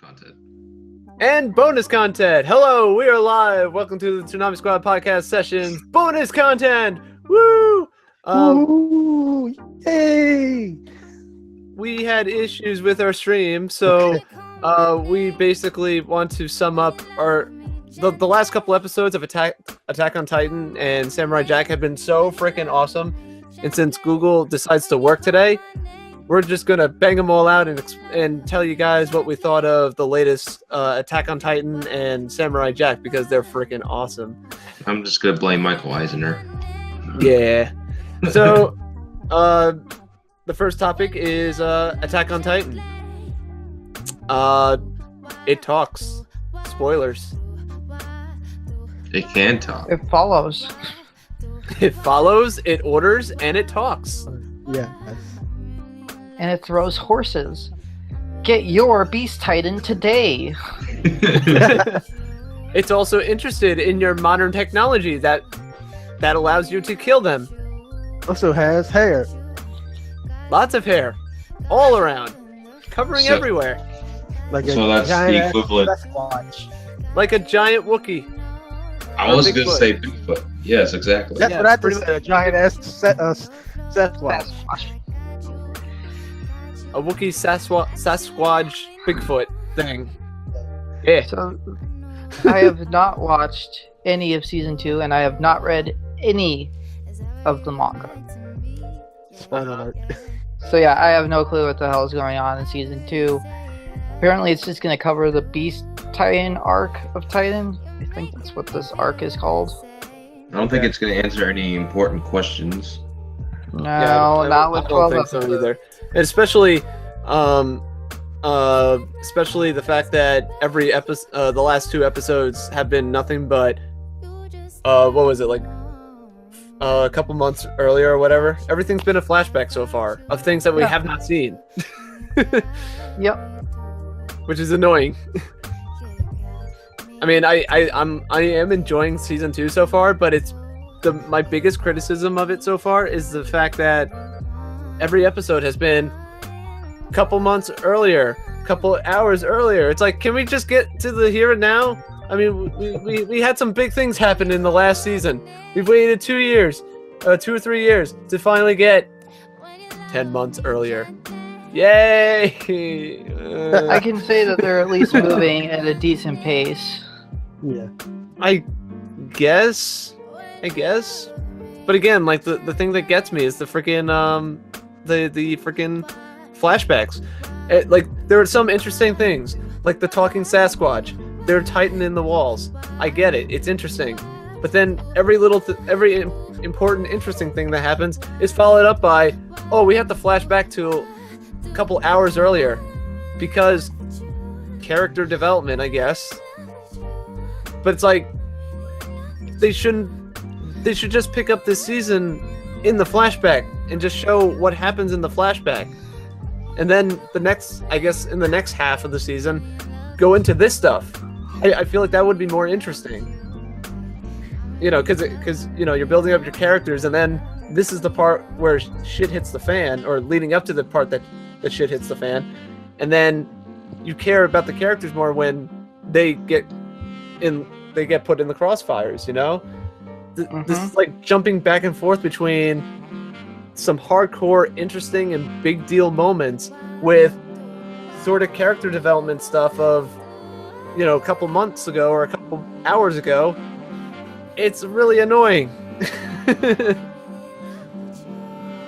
content. And bonus content. Hello, we are live. Welcome to the Toonami Squad podcast sessions. Bonus content. Woo! Woo! Yay! We had issues with our stream, so we basically want to sum up the last couple episodes of Attack on Titan and Samurai Jack have been so freaking awesome. And since Google decides to work today, we're just gonna bang them all out and tell you guys what we thought of the latest Attack on Titan and Samurai Jack because they're freaking awesome. I'm just gonna blame Michael Eisner. Yeah. So, the first topic is Attack on Titan. It talks. Spoilers. It can talk. It follows. It follows, it orders, and it talks. Yeah. And it throws horses. Get your Beast Titan today. It's also interested in your modern technology that allows you to kill them. Also has hair. Lots of hair. All around. Covering everywhere. Like So that's the equivalent. Sasquatch. Like a giant Wookiee. I was Bigfoot. gonna say Bigfoot. Yes, exactly. That's Yeah, what I pretty just said. A giant ass Sasquatch. A Wookiee Sasquatch Bigfoot thing. Yeah. So, I have not watched any of season 2, and I have not read any of the manga. Spoiler alert. So yeah, I have no clue what the hell is going on in season 2. Apparently, it's just going to cover the Beast Titan arc of Titan. I think that's what this arc is called. I don't think it's gonna answer any important questions. No, I not with don't 12 think so episodes. either. And especially the fact that every episode, the last 2 episodes have been nothing but, what was it, like, a couple months earlier or whatever. Everything's been a flashback so far of things that we have not seen. Yep. Which is annoying. I mean, I am enjoying season 2 so far, but my biggest criticism of it so far is the fact that every episode has been a couple months earlier, couple hours earlier. It's like, can we just get to the here and now? I mean, we had some big things happen in the last season. We've waited 2 years, 2 or 3 years to finally get 10 months earlier. Yay! I can say that they're at least moving at a decent pace. Yeah. I guess. But again, like the thing that gets me is the freaking the freaking flashbacks. Like there are some interesting things, like the talking Sasquatch. They're Titan in the walls. I get it. It's interesting. But then every important interesting thing that happens is followed up by, oh, we have to flash back to a couple hours earlier because character development, I guess. But it's like they should just pick up this season in the flashback and just show what happens in the flashback. And then in the next half of the season, go into this stuff. I feel like that would be more interesting. You know, because you know, you're building up your characters, and then this is the part where shit hits the fan, or leading up to the part that shit hits the fan, and then you care about the characters more when they get put in the crossfires. You know, this is like jumping back and forth between some hardcore, interesting, and big deal moments with sort of character development stuff of, you know, a couple months ago or a couple hours ago. It's really annoying.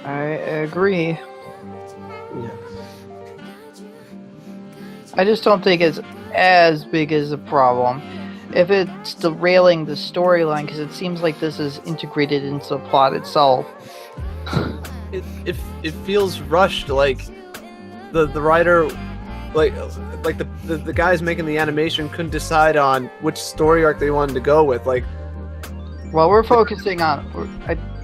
I agree. Yeah. I just don't think it's as big as a problem. If it's derailing the storyline, because it seems like this is integrated into the plot itself. It feels rushed, like the writer, like the guys making the animation couldn't decide on which story arc they wanted to go with. Like, Well, we're focusing on.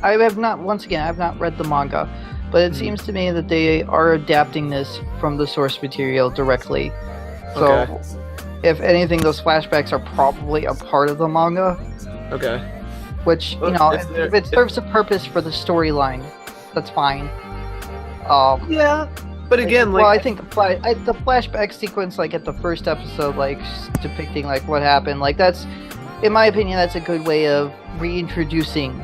I have not. Once again, I have not read the manga, but it seems to me that they are adapting this from the source material directly. So, Okay. if anything, those flashbacks are probably a part of the manga. okay, Which, Well, you know, if they're- if it serves a purpose for the storyline, that's fine. yeah, But again, well, like, I think the flashback sequence, like at the first episode, like depicting like what happened, like that's, in my opinion, that's a good way of reintroducing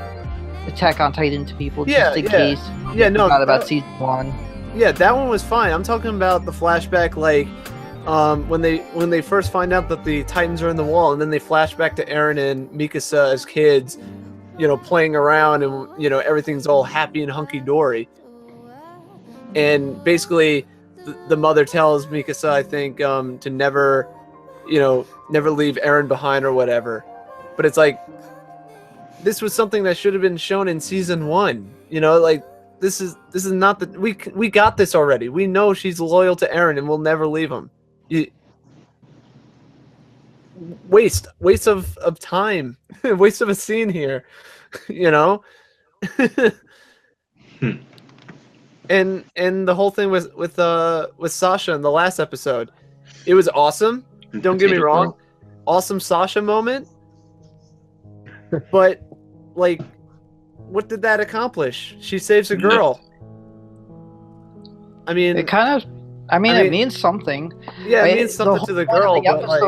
Attack on Titan to people, just in case. Not about season 1. Yeah, that one was fine. I'm talking about the flashback, like when they first find out that the Titans are in the wall, and then they flash back to Eren and Mikasa as kids, playing around, and everything's all happy and hunky dory. And basically, the mother tells Mikasa, I think, to never leave Eren behind or whatever. But it's like, this was something that should have been shown in season 1. Like, this is not the we got this already. We know she's loyal to Eren and will never leave him. Waste of time, waste of a scene here, And the whole thing with Sasha in the last episode, it was awesome. Don't get me wrong, awesome Sasha moment. But like, what did that accomplish? She saves a girl. I mean, it means something. Yeah, it means something to the girl. But like,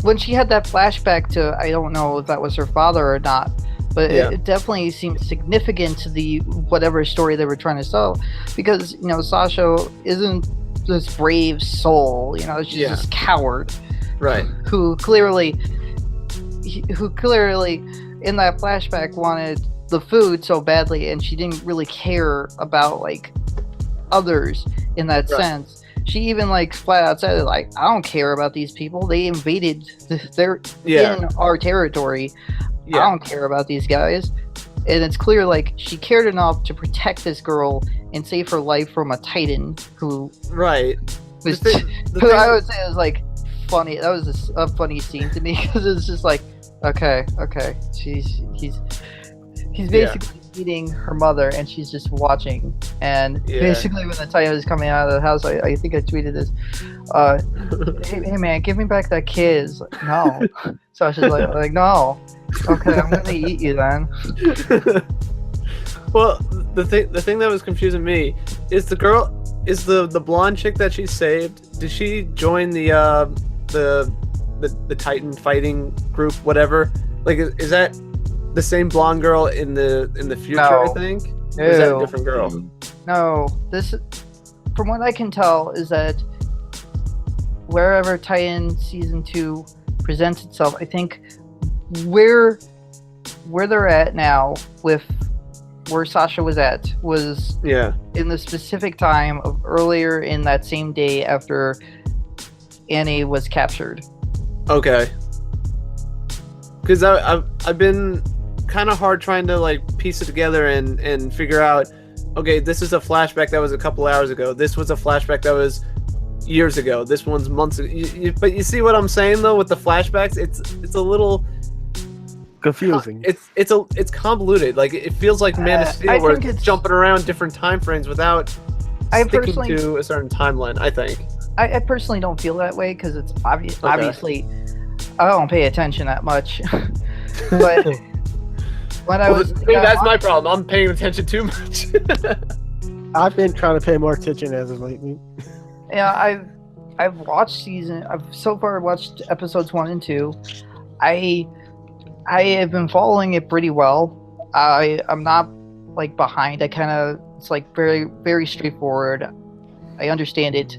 when she had that flashback to, I don't know if that was her father or not. But it definitely seemed significant to the whatever story they were trying to sell, because Sasha isn't this brave soul, she's this coward, right? Who clearly in that flashback wanted the food so badly, and she didn't really care about like others in that sense. She even like flat out said, like, I don't care about these people. They invaded. They're in our territory. I don't care about these guys. And it's clear, like, she cared enough to protect this girl and save her life from a Titan who... Right. Was, who I would say was, like, funny. That was a funny scene to me, because it was just like, okay. He's basically eating her mother, and she's just watching. And basically when the Titan is coming out of the house, I think I tweeted this, hey man, give me back that kid. It's like, no. So she's like, no. Okay, I'm gonna eat you then. Well, the thing that was confusing me is the blonde chick that she saved. Did she join the Titan fighting group, whatever? Like, is that the same blonde girl in the future? No. I think. No. Or is that a different girl? No. This, from what I can tell, is that wherever Titan season 2 presents itself, I think where they're at now with where Sasha was at was in the specific time of earlier in that same day after Annie was captured. Okay. Because I've been kind of hard trying to like piece it together and figure out, okay, this is a flashback that was a couple hours ago. This was a flashback that was years ago. This one's months ago. But you see what I'm saying though with the flashbacks? It's a little confusing. It's convoluted. Like, it feels like Man of Steel, where it's jumping around different time frames without sticking to a certain timeline. I think. I personally don't feel that way, because it's obviously I don't pay attention that much. But when that's my problem. I'm paying attention too much. I've been trying to pay more attention as of lately. Yeah, I've watched I've so far watched episodes 1 and 2. I have been following it pretty well. I'm not like behind. It's like very, very straightforward. I understand it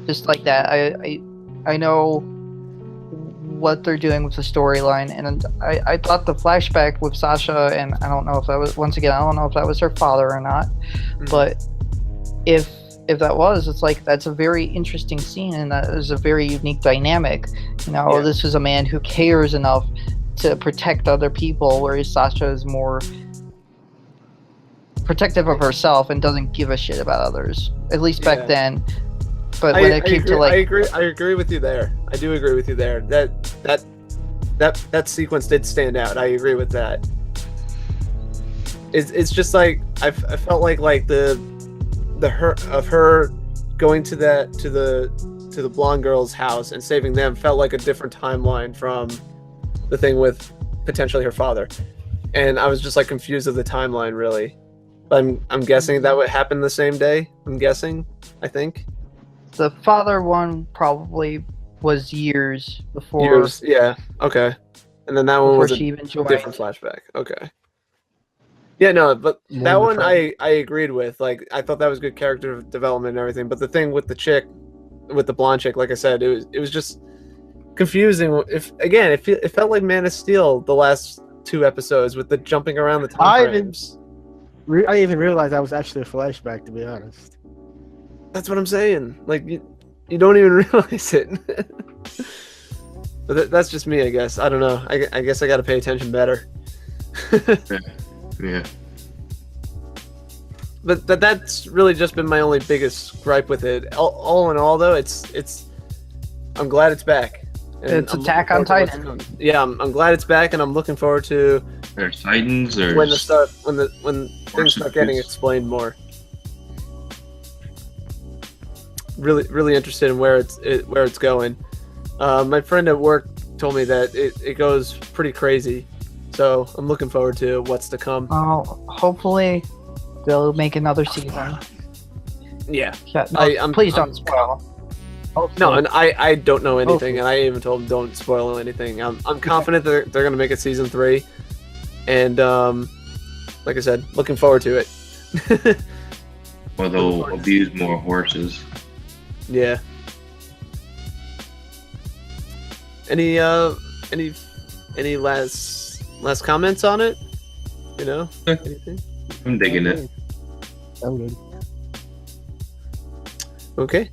just like that. I know what they're doing with the storyline, and I thought the flashback with Sasha, and I don't know if that was, once again, I don't know if that was her father or not, but if that was, it's like, that's a very interesting scene, and that is a very unique dynamic. This is a man who cares enough to protect other people, whereas Sasha is more protective of herself and doesn't give a shit about others, at least back then. But when it came to like, I agree with you there. I do agree with you there. That sequence did stand out. I agree with that. It's just like I felt like her going to the blonde girl's house and saving them felt like a different timeline from the thing with potentially her father, and I was just like confused of the timeline, really. I'm guessing that would happen the same day. I'm guessing. I think. The father one probably was years before. Years. Yeah. Okay. And then that one Before was a she even joined. different flashback. Okay. Yeah, no, but that one Wonderful. I agreed with. Like, I thought that was good character development and everything. But the thing with the chick, with the blonde chick, like I said, it was just confusing. It felt like Man of Steel the last 2 episodes with the jumping around the time frames. I didn't even realize that was actually a flashback, to be honest. That's what I'm saying. Like you don't even realize it. But that's just me, I guess. I don't know. I guess I got to pay attention better. Yeah. But that's really just been my only biggest gripe with it. All in all, though, it's I'm glad it's back. And It's I'm Attack looking on forward to what's Titan. coming. Yeah, I'm glad it's back, and I'm looking forward to There's Titans. There's when things start getting explained more. Really interested in where it's going. My friend at work told me that it goes pretty crazy, so I'm looking forward to what's to come. Hopefully, they'll make another season. Yeah. Yeah, no, I'm- please I'm- don't spoil. No, and I don't know anything, and I even told him don't spoil anything. I'm confident they're gonna make it season 3, and like I said, looking forward to it. Or they'll abuse more horses. Yeah. Any last comments on it? You know, anything? I'm digging it. I'm good. Okay.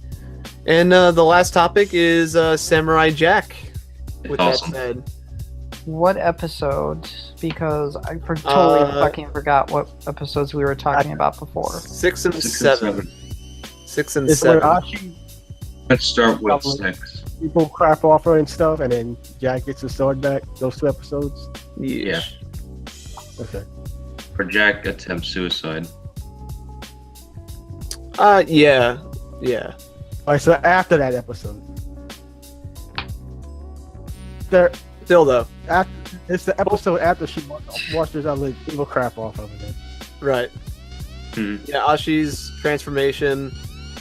And the last topic is Samurai Jack. With Awesome. that said, What episodes? Because I totally fucking forgot what episodes we were talking about before. 6 and 6 and 7. 6 and It's where 7. Ashi Let's start with Probably. 6. people crap off her and stuff, and then Jack gets his sword back. Those 2 episodes. Yeah. Okay. For Jack attempts suicide. Yeah. All right. So after that episode, there. Still though. It's the episode after she washes all the evil crap off of it. Right. Hmm. Yeah, Ashi's transformation.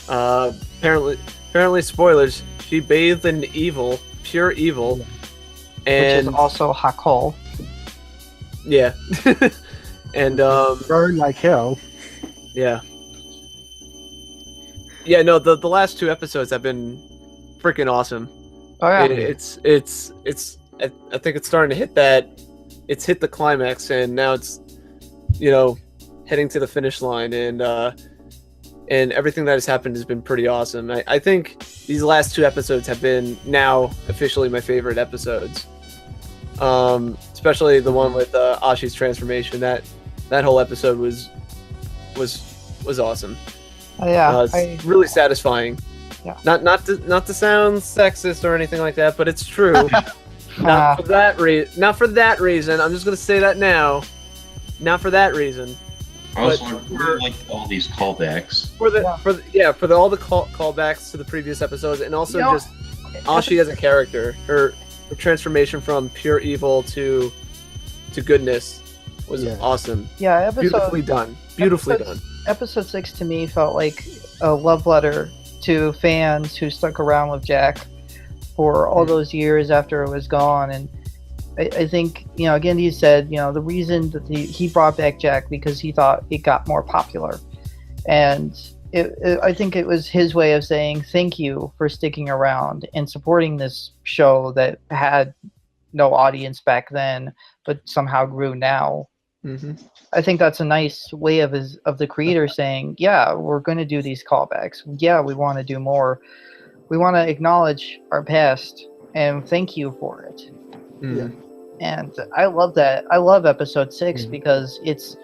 Apparently, spoilers. She bathed in evil, pure evil, Which and is also Hakol. yeah, and Burn like hell. yeah. No, the last 2 episodes have been freaking awesome. Oh yeah. I think it's starting to hit that. It's hit the climax, and now it's, heading to the finish line, and everything that has happened has been pretty awesome. I think these last 2 episodes have been now officially my favorite episodes. Especially the one with Ashi's transformation. That whole episode was awesome. Yeah. It's really satisfying. Yeah. Not to sound sexist or anything like that, but it's true. Not for that reason. I'm just gonna say that now. Not for that reason. Also, I really like all these callbacks. For all the callbacks to the previous episodes, and also just Ashi as a character, her transformation from pure evil to goodness was awesome. Yeah. Beautifully done. Episode 6 to me felt like a love letter to fans who stuck around with Jack for all those years after it was gone. And I think, again, he said, the reason that he brought back Jack because he thought it got more popular. And I think it was his way of saying thank you for sticking around and supporting this show that had no audience back then, but somehow grew now. Mm-hmm. I think that's a nice way of the creator saying, yeah, we're going to do these callbacks. Yeah, we want to do more. We want to acknowledge our past and thank you for it. Mm-hmm. And I love that. I love episode 6 because it's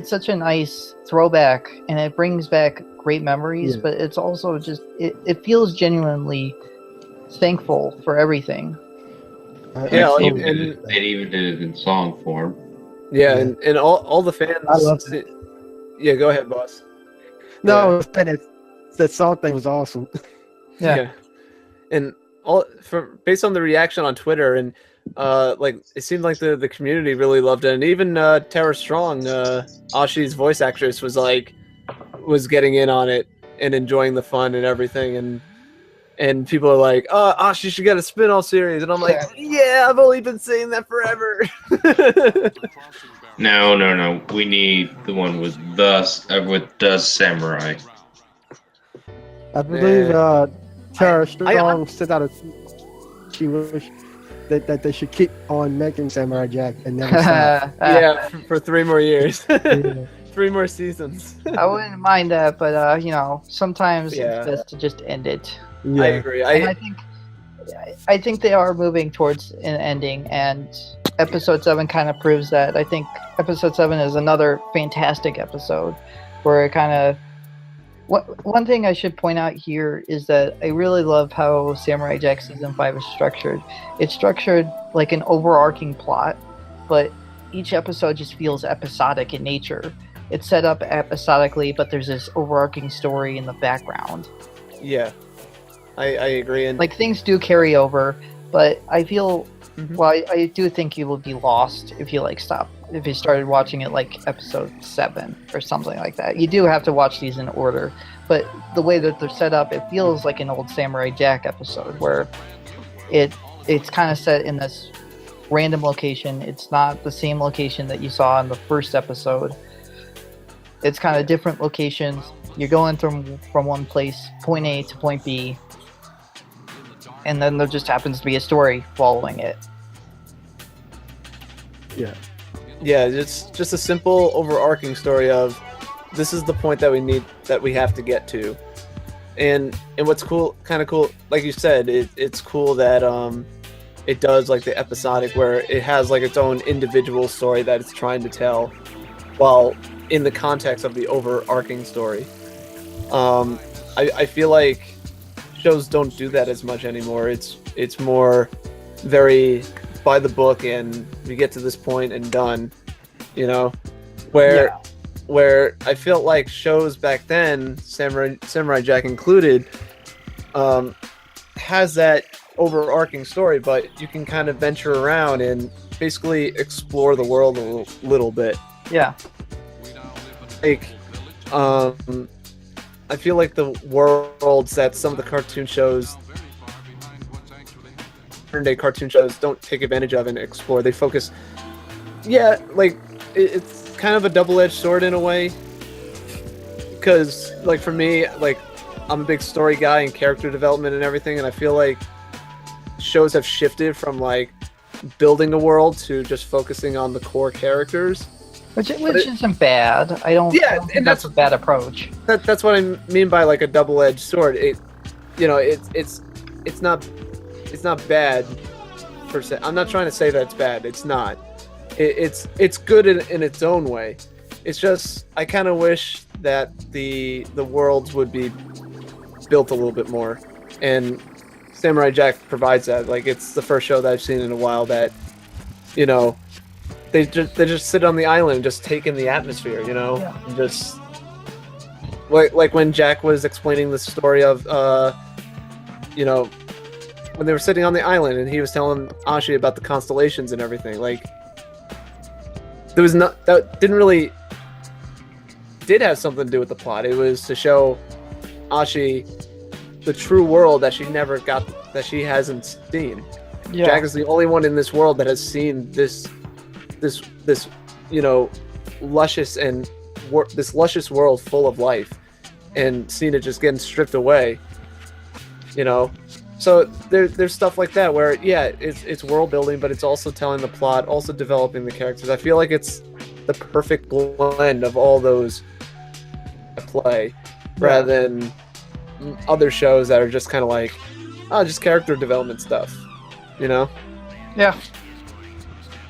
such a nice throwback and it brings back great memories, but it's also just, it feels genuinely thankful for everything. They even did it in song form. Yeah, and all the fans. I love it. Yeah, go ahead, boss. No, that song thing was awesome. Yeah. And based on the reaction on Twitter, and like it seemed like the community really loved it, and even Tara Strong, Ashi's voice actress, was getting in on it and enjoying the fun and everything, and people are like, "Oh, Ashi should get a spin-off series," and I'm like, "Yeah, I've only been saying that forever." No. We need the one with the samurai. I believe Tara Strong I- sent out a tweet. She wished that they should keep on making Samurai Jack and never stop. Yeah, for 3 more years, Yeah. 3 more seasons. I wouldn't mind that, but sometimes Yeah. it's best to just end it. Yeah. I agree. And I think they are moving towards an ending, and episode 7 kind of proves that. I think episode 7 is another fantastic episode where it kind of. One thing I should point out here is that I really love how Samurai Jack season 5 is structured. It's structured like an overarching plot, but each episode just feels episodic in nature. It's set up episodically, but there's this overarching story in the background. Yeah, I agree. And Like things do carry over, but I feel Mhm. well. I do think you would be lost if you if you started watching it like episode 7 or something like that. You do have to watch these in order, but the way that they're set up, it feels like an old Samurai Jack episode where it's kind of set in this random location. It's not the same location that you saw in the first episode. It's kind of different locations. You're going from one place, point A to point B, and then there just happens to be a story following it. Yeah. yeah, it's just a simple overarching story of this is the point that we have to get to, and what's kind of cool, like you said, it's cool that it does like the episodic where it has like its own individual story that it's trying to tell, while in the context of the overarching story. I feel like shows don't do that as much anymore. It's more very by the book, and we get to this point and done, where I felt like shows back then, Samurai Jack included, has that overarching story, but you can kind of venture around and basically explore the world a little bit. Yeah. Like, I feel like the worlds that some of the cartoon shows, modern-day cartoon shows, don't take advantage of and explore. They focus, like it's kind of a double-edged sword in a way. Because, like for me, like I'm a big story guy and character development and everything, and I feel like shows have shifted from like building a world to just focusing on the core characters. Which isn't bad. I don't think that's a bad approach. That's what I mean by like a double-edged sword. It's not bad per se. I'm not trying to say that it's bad. It's not. It's good in its own way. It's just I kind of wish that the worlds would be built a little bit more, and Samurai Jack provides that. Like it's the first show that I've seen in a while that, they just sit on the island and just take in the atmosphere, and just like when Jack was explaining the story of when they were sitting on the island and he was telling Ashi about the constellations and everything. Like there was not that did have something to do with the plot. It was to show Ashi the true world that she hasn't seen. Yeah. Jack is the only one in this world that has seen this luscious this luscious world full of life, and seen it just getting stripped away. So there's stuff like that where it's world building, but it's also telling the plot, also developing the characters. I feel like it's the perfect blend of all those at play, rather than other shows that are just kind of like just character development stuff. Yeah.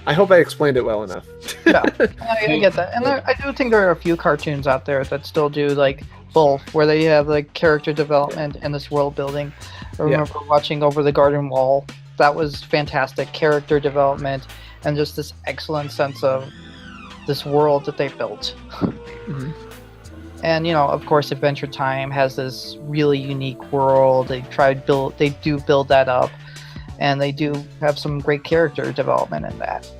I hope I explained it well enough. Yeah, I get that, and I do think there are a few cartoons out there that still do like both, where they have like character development and this world building. I remember watching Over the Garden Wall. That was fantastic character development and just this excellent sense of this world that they built. Mm-hmm. And of course, Adventure Time has this really unique world. They do build that up, and they do have some great character development in that.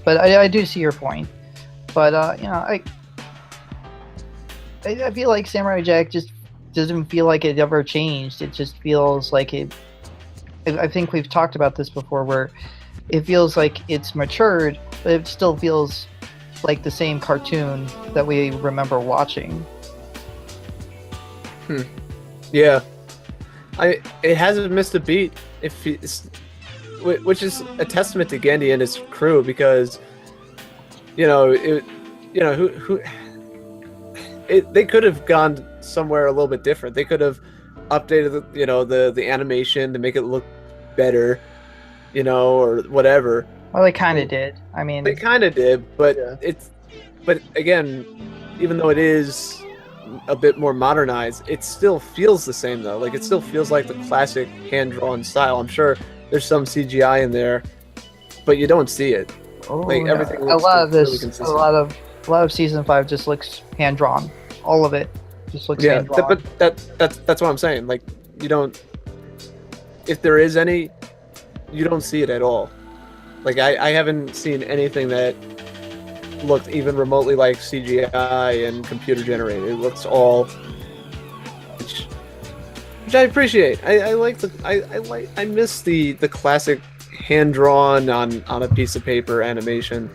But I do see your point. But you know, I feel like Samurai Jack just doesn't feel like it ever changed. It just feels like it. I think we've talked about this before, where it feels like it's matured, but it still feels like the same cartoon that we remember watching. Yeah, it hasn't missed a beat. Which is a testament to Gendy and his crew, because they could have gone somewhere a little bit different. They could have updated the animation to make it look better, or whatever. Well, they kind of did. I mean, they kind of did, but Yeah. but again, even though it is a bit more modernized, it still feels the same though. Like, it still feels like the classic hand-drawn style. I'm sure there's some CGI in there, but you don't see it. Like, everything a looks lot of really this, consistent. a lot of season 5 just looks hand drawn. All of it just looks Yeah, hand drawn. but that's what I'm saying. Like, you don't. If there is any, you don't see it at all. Like, I haven't seen anything that looked even remotely like CGI and computer generated. It looks all, which I appreciate. I miss the classic hand drawn on a piece of paper animation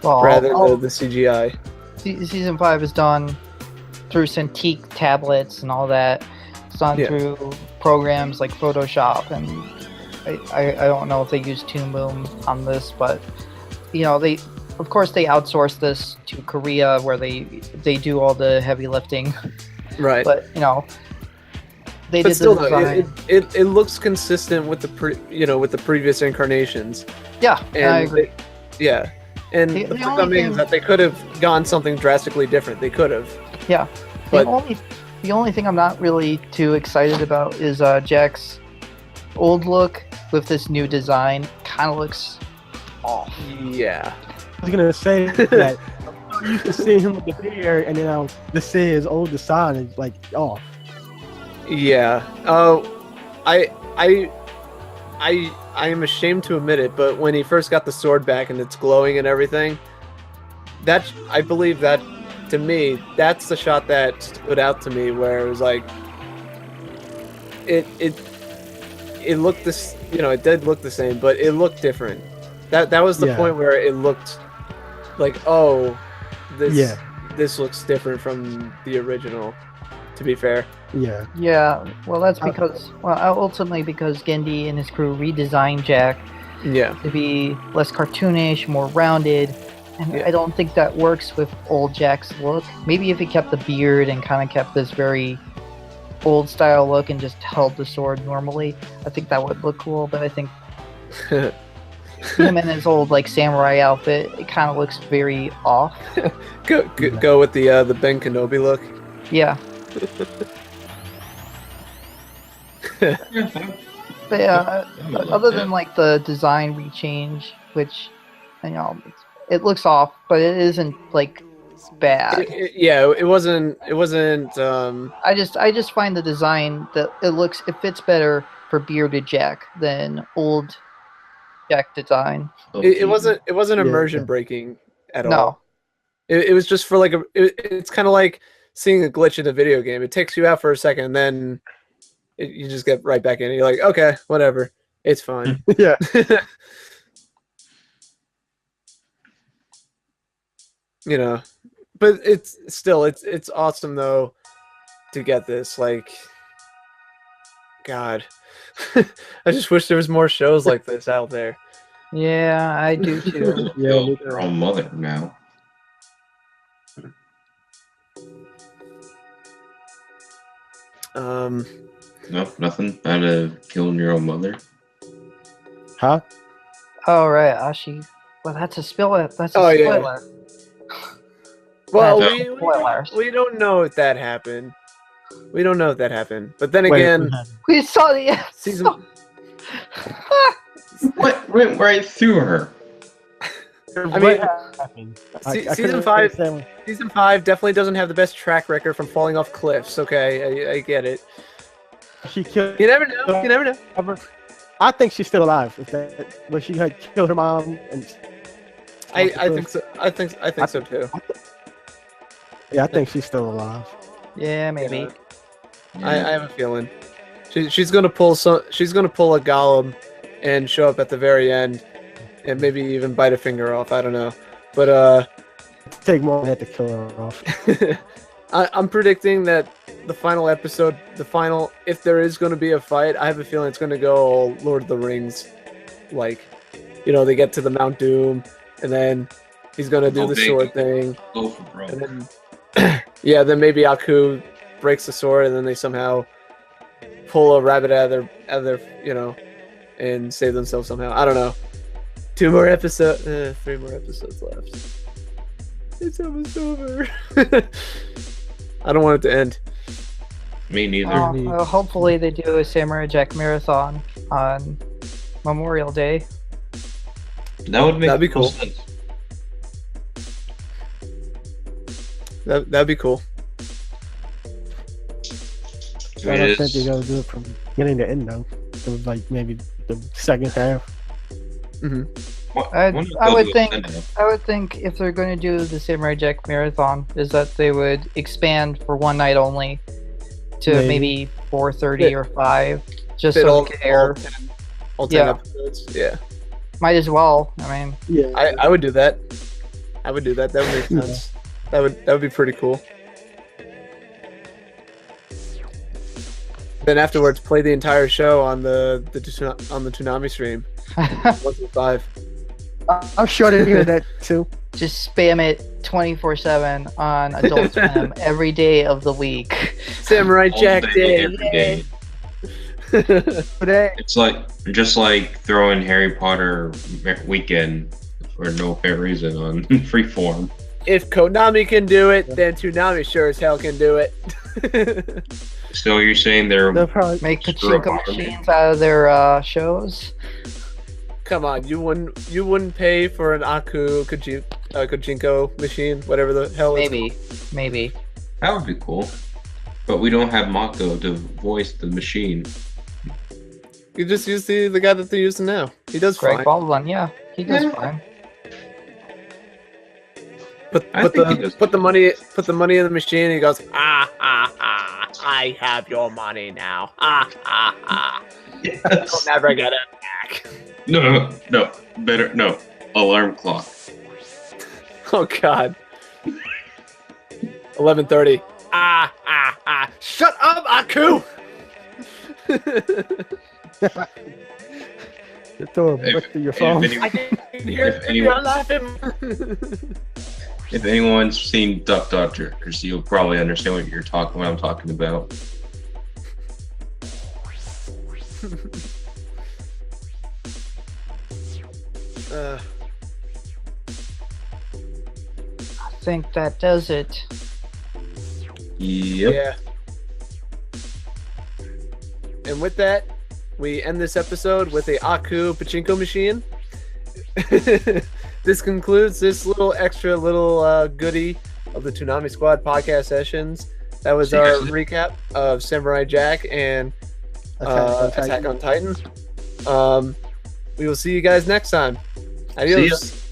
Well, rather than the CGI. Season 5 is done through Cintiq tablets and all that. It's done Yeah. through programs like Photoshop, and I don't know if they use Toon Boom on this, but they of course they outsource this to Korea, where they do all the heavy lifting. Right. But they But did still, the though, design. it looks consistent with the previous incarnations. Yeah, And I agree. Yeah, and The the only thing thing- is that they could have gone something drastically different. They could have. Yeah. But- The only thing I'm not really too excited about is Jack's old look with this new design. Kind of looks off. Yeah. I was gonna say that I'm so used to seeing him with the beard, and then I'll just see his old design and like, oh, Yeah. I am ashamed to admit it, but when he first got the sword back and it's glowing and everything, I believe that, to me, that's the shot that stood out to me, where it was like, it looked this, it did look the same, but it looked different. That was the Yeah. point where it looked like, oh, Yeah. this looks different from the original, to be fair. yeah, Yeah, well, that's because, ultimately because Gendy and his crew redesigned Jack Yeah. to be less cartoonish, more rounded, and Yeah. I don't think that works with old Jack's look. Maybe if he kept the beard and kind of kept this very old style look and just held the sword normally, I think that would look cool, but I think him in his old samurai outfit, it kind of looks very off. Go with the Ben Kenobi look. Yeah. Yeah, But yeah, other than the design rechange, which it looks off, but it isn't bad. It wasn't. I just find the design that it fits better for bearded Jack than old Jack design. It wasn't Yeah. immersion breaking at No. all. It was just for it's kind of like seeing a glitch in a video game. It takes you out for a second, and then you just get right back in. You're like, okay, whatever, it's fine. yeah. But it's still it's awesome though to get this. God, I just wish there was more shows like this out there. Yeah, I do too. Yeah, Kill your own mother now. No, nothing. How to kill your own mother. Huh? Oh right, Ashi. Well, that's a spoiler. That's a Oh, yeah. spoiler. Well, Spoilers. we don't know if that happened. We don't know if that happened. But then Wait, again, We saw the episode. season What went right through her? what mean, happened? season couldn't 5 understand. Season 5 definitely doesn't have the best track record from falling off cliffs. Okay, I get it. She killed. You never know. You never know. I think she's still alive. If that, when she had killed her mom, and I think so. I think so too. yeah, I think she's still alive. Yeah, maybe. Yeah. I have a feeling she's gonna pull she's gonna pull a Gollum and show up at the very end, and maybe even bite a finger off. I don't know, but Take more than that to kill her off. I'm predicting that the final episode, if there is going to be a fight, I have a feeling it's going to go all Lord of the Rings, like, they get to the Mount Doom, and then he's going to do the sword thing, and then then maybe Aku breaks the sword, and then they somehow pull a rabbit out of their and save themselves somehow. I don't know. 3 more episodes left. It's almost over. I don't want it to end. Me neither. Hopefully they do a Samurai Jack marathon on Memorial Day. That'd be cool. Sense. That'd be cool. I don't think they're gonna do it from beginning to end though. It was like maybe the second half. Mm-hmm. I would think if they're going to do the Samurai Jack marathon, is that they would expand for one night only to maybe 4:30 or 5, just so they can air all 10 episodes. Yeah, might as well. I mean, Yeah, I would do that. That would make sense. That would be pretty cool. Then afterwards, play the entire show on the Toonami stream. 1 through 5. I'm sure they hear that too. Just spam it 24/7 on Adult Swim every day of the week. Samurai Jack Day. Every day. It's just like throwing Harry Potter weekend for no apparent reason on Freeform. If Konami can do it, then Toonami sure as hell can do it. So you're saying they'll probably make pachinko machines out of their shows? Come on, you wouldn't pay for an Aku Kojinko machine, whatever the hell it's Maybe. That would be cool. But we don't have Mako to voice the machine. You just use the guy that they're using now. He does Greg fine. Baldwin, yeah, he does fine. Put the money in the machine, and he goes, I have your money now. Yes. You'll never get it back. No. Better, no. Alarm clock. Oh, God. 11:30. Shut up, Aku! throw a brick through your phone. I can hear you laughing. If anyone's seen Duck Dodgers, you'll probably understand what I'm talking about. I think that does it. Yep. Yeah. And with that, we end this episode with a Aku pachinko machine. This concludes this extra goodie of the Toonami Squad podcast sessions. That was our recap of Samurai Jack and Attack on Titan. We will see you guys next time. Adios.